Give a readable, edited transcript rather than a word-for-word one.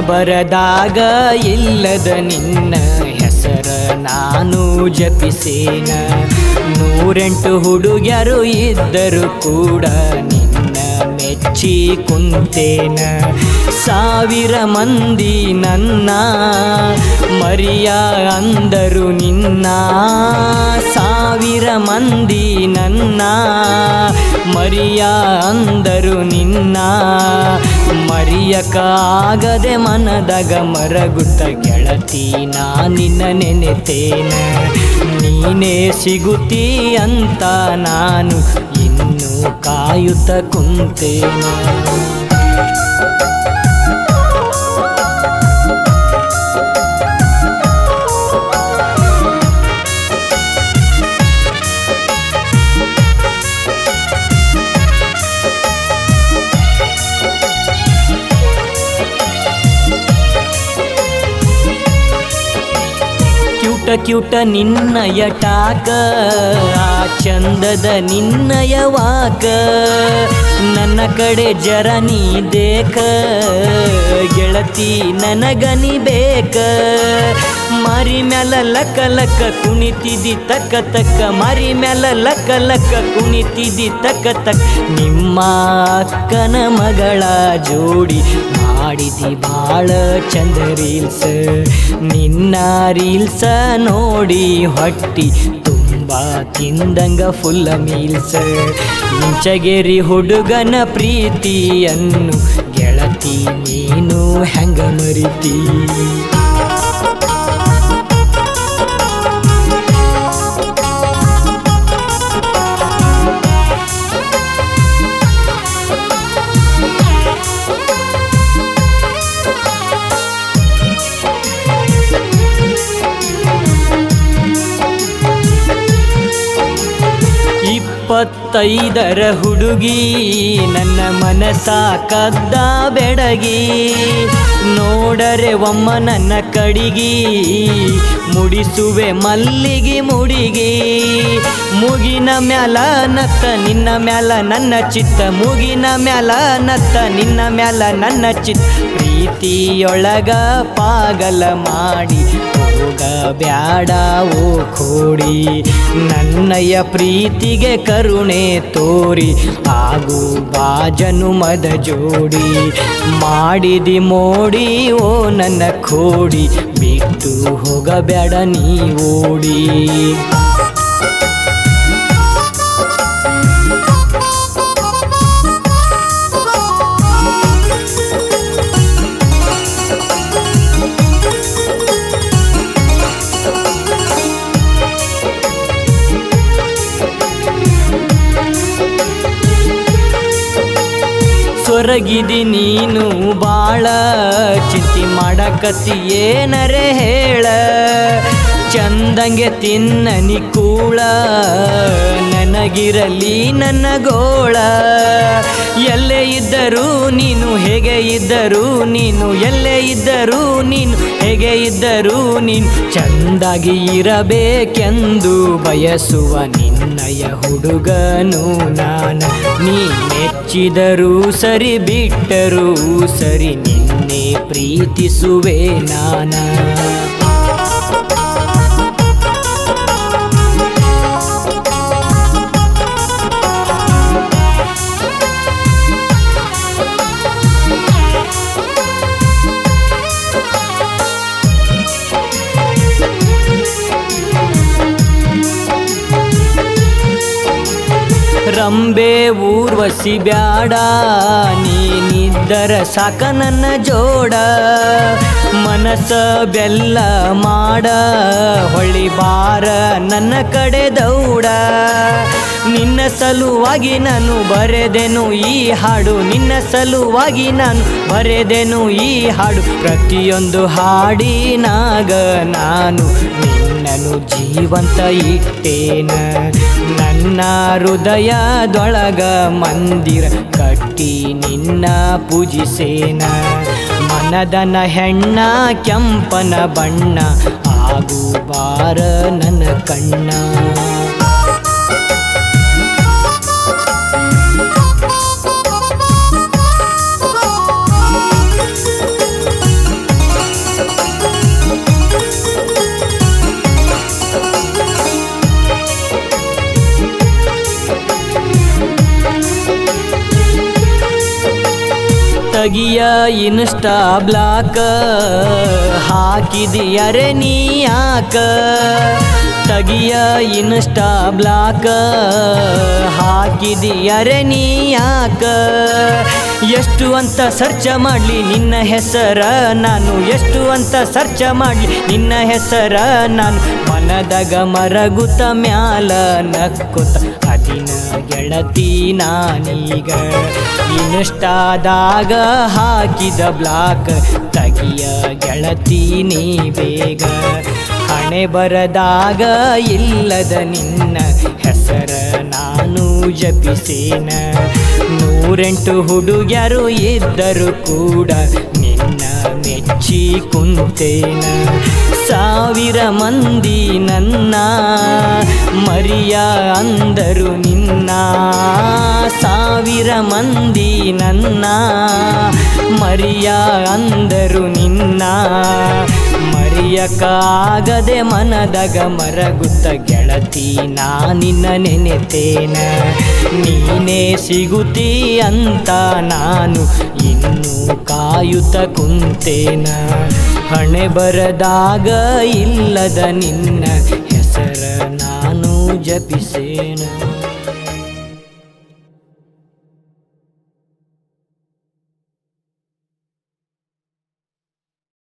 ಬರದಾಗ ಇಲ್ಲದ ನಿನ್ನ ಹೆಸರ ನಾನು ಜಪಿಸೇನ. 108 ಹುಡುಗ್ಯರು ಇದ್ದರು ಕೂಡ ನಿನ್ನ ಮೆಚ್ಚಿ ಕುಂತೇನ. 1000 ಮಂದಿ ನನ್ನ ಮರಿಯ ಅಂದರು ನಿನ್ನ. 1000 ಮಂದಿ ನನ್ನ ಮರಿಯ ಅಂದರು ನಿನ್ನ. ಮರಿಯಕ್ಕಾಗದೆ ಮನದಾಗ ಮರಗುತ್ತ ಗೆಳತಿ ನಾ ನಿನ್ನ ನೆನೆತೇನ. ನೀನೇ ಸಿಗುತ್ತೀ ಅಂತ ನಾನು ಇನ್ನು ಕಾಯುತ್ತ ಕುಂತೇನ. ಕ್ಯೂಟ ನಿನ್ನಯ ಟಾಕ, ಆ ಚಂದದ ನಿನ್ನಯ ವಾಕ. ನನ್ನ ಕಡೆ ಜರ ನೀ ದೇಖ ಗೆಳತಿ ನನಗನಿ ಬೇಕ. ಮಾರಿ ಮ್ಯಾಲ ಲಕ್ಕ ಲಕ್ಕ ಕುಣಿತಿದ್ದಿ ತಕ್ಕ ತಕ್ಕ. ಮಾರಿ ಮ್ಯಾಲ ಲಕ್ಕ ಲಕ್ಕ ಕುಣಿತಿದ್ದಿ ತಕ್ಕ ತಕ್ಕ. ನಿಮ್ಮ ಅಕ್ಕನ ಮಗಳ ಜೋಡಿ ಮಾಡಿದಿ ಬಾಳ ಚಂದ ರೀಲ್ಸ್. ನಿನ್ನ ರೀಲ್ಸ ನೋಡಿ ಹೊಟ್ಟಿ ತುಂಬ ತಿಂದಂಗ ಫುಲ್ಲ ಮೀಲ್ಸ್. ಇಂಚಗೇರಿ ಹುಡುಗನ ಪ್ರೀತಿಯನ್ನು ಗೆಳತಿ ನೀನು ಹೆಂಗ ಮರಿತಿ. ಇಪ್ಪತ್ತೈದರ ಹುಡುಗಿ ನನ್ನ ಮನಸ ಕದ್ದ ಬೆಡಗಿ. ನೋಡರೆ ಒಮ್ಮ ನನ್ನ ಕಡಿಗಿ ಮುಡಿಸುವೆ ಮಲ್ಲಿಗೆ ಮುಡಿಗಿ. ಮುಗಿನ ಮ್ಯಾಲ ನತ್ತ ನಿನ್ನ ಮ್ಯಾಲ ನನ್ನ ಚಿತ್ತ. ಮುಗಿನ ಮ್ಯಾಲ ನತ್ತ ನಿನ್ನ ಮ್ಯಾಲ ನನ್ನ ಚಿತ್ತ. ಪ್ರೀತಿಯೊಳಗ ಪಾಗಲ ಮಾಡಿ ಹೋಗ ಬ್ಯಾಡ ಓ ಕೋಡಿ. ನನ್ನಯ ಪ್ರೀತಿಗೆ ಕರುಣೆ ತೋರಿ ಆಗು ಬಾಜನು ಮದ ಜೋಡಿ. ಮಾಡಿದಿ ಮೋಡಿ ಓ ನನ್ನ ಕೋಡಿ, ಬಿಟ್ಟು ಹೋಗಬೇಡ ನೀ ಓಡಿ. ಸೊರಗಿದಿ ನೀನು ಬಾಳ ಚಿಂತಿ ಮಾಡಕತ್ತಿ ಏನರೆ ಹೇಳ. ಚಂದಂಗೆ ತಿನ್ನನಿ ಕೂಳ ನನಗಿರಲಿ ನನ್ನ ಗೋಳ. ಎಲ್ಲೇ ಇದ್ದರೂ ನೀನು ಹೇಗೆ ಇದ್ದರೂ ನೀನು. ಎಲ್ಲೇ ಇದ್ದರೂ ನೀನು ಹೇಗೆ ಇದ್ದರೂ ನೀನು. ಚಂದಾಗಿ ಇರಬೇಕೆಂದು ಬಯಸುವ ನಿನ್ನಯ ಹುಡುಗನು ನಾನು. ನೀ ಮೆಚ್ಚಿದರೂ ಸರಿ ಬಿಟ್ಟರೂ ಸರಿ ನಿನ್ನೆ ಪ್ರೀತಿಸುವೆ ನಾನ. ರಂಬೆ ಊರ್ವಶಿ ಬ್ಯಾಡ ನೀನಿದ್ದರ ಸಾಕ ನನ್ನ ಜೋಡ. ಮನಸ ಬೆಲ್ಲ ಮಾಡ ಹೊಳ್ಳಿ ಬಾರ ನನ್ನ ಕಡೆ ದೌಡ. ನಿನ್ನ ಸಲುವಾಗಿ ನಾನು ಬರೆದೆನು ಈ ಹಾಡು. ನಿನ್ನ ಸಲುವಾಗಿ ನಾನು ಬರೆದೆನು ಈ ಹಾಡು. ಪ್ರತಿಯೊಂದು ಹಾಡಿನಾಗ ನಾನು ನಿನ್ನನು ಜೀವಂತ ಇಟ್ಟೇನ. ನನ್ನ ಹೃದಯದೊಳಗ ಮಂದಿರ ಕಟ್ಟಿ ನಿನ್ನ ಪೂಜಿಸೇನ. ಮನದನ ಹೆಣ್ಣ ಕೆಂಪನ ಬಣ್ಣ ಆಗು ಬಾರ ನನ್ನ ಕಣ್ಣ. ತಗಿಯ ಇನ್ಸ್ಟಾ ಬ್ಲಾಕ್ ಹಾಕಿದಿಯರೆ ನೀ ಯಾಕ ತಗಿಯ ಇನ್ಸ್ಟಾ ಬ್ಲಾಕ್ ಹಾಕಿದಿಯರೆ ನೀ ಯಾಕ ಎಷ್ಟು ಅಂತ ಸರ್ಚ ಮಾಡಲಿ ನಿನ್ನ ಹೆಸರ ನಾನು ಎಷ್ಟು ಅಂತ ಸರ್ಚ ಮಾಡಲಿ ನಿನ್ನ ಹೆಸರ ನಾನು ಮನದಾಗ ಮರಗುತ್ತ ಮ್ಯಾಲ ನಕ್ಕುತ್ತ ಅದಿನ ಗೆಳತಿ ನಾನೀಗ ಇನ್ಸ್ಟಾದಾಗ ಹಾಕಿದ ಬ್ಲಾಕ್ ತಗಿಯ ಗೆಳತಿ ನೀ ಬೇಗ ಹಣೆ ಬರದಾಗ ಇಲ್ಲದ ನಿನ್ನ ಹೆಸರ ನಾನು ಜಪಿಸೇನ 108 ಹುಡುಗ್ಯರು ಇದ್ದರು ಕೂಡ ನಿನ್ನ ಮೆಚ್ಚಿ ಕುಂತೇನ 1000 ಮಂದಿ ನನ್ನ ಮರಿಯ ಅಂದರು ನಿನ್ನ 1000 ಮಂದಿ ನನ್ನ ಮರಿಯ ಅಂದರು ನಿನ್ನ ಮರೆಯಕ್ಕಾಗದೆ ಮನದಾಗ ಮರಗುತ್ತ ಗೆಳತಿ ನಾ ನಿನ್ನ ನೆನೆತೇನ ನೀನೇ ಸಿಗುತ್ತೀ ಅಂತ ನಾನು ಇನ್ನೂ ಕಾಯುತ್ತ ಕುಂತೇನ ಹಣೆ ಬರದಾಗ ಇಲ್ಲದ ನಿನ್ನ ಹೆಸರ ನಾನು ಜಪಿಸೇನ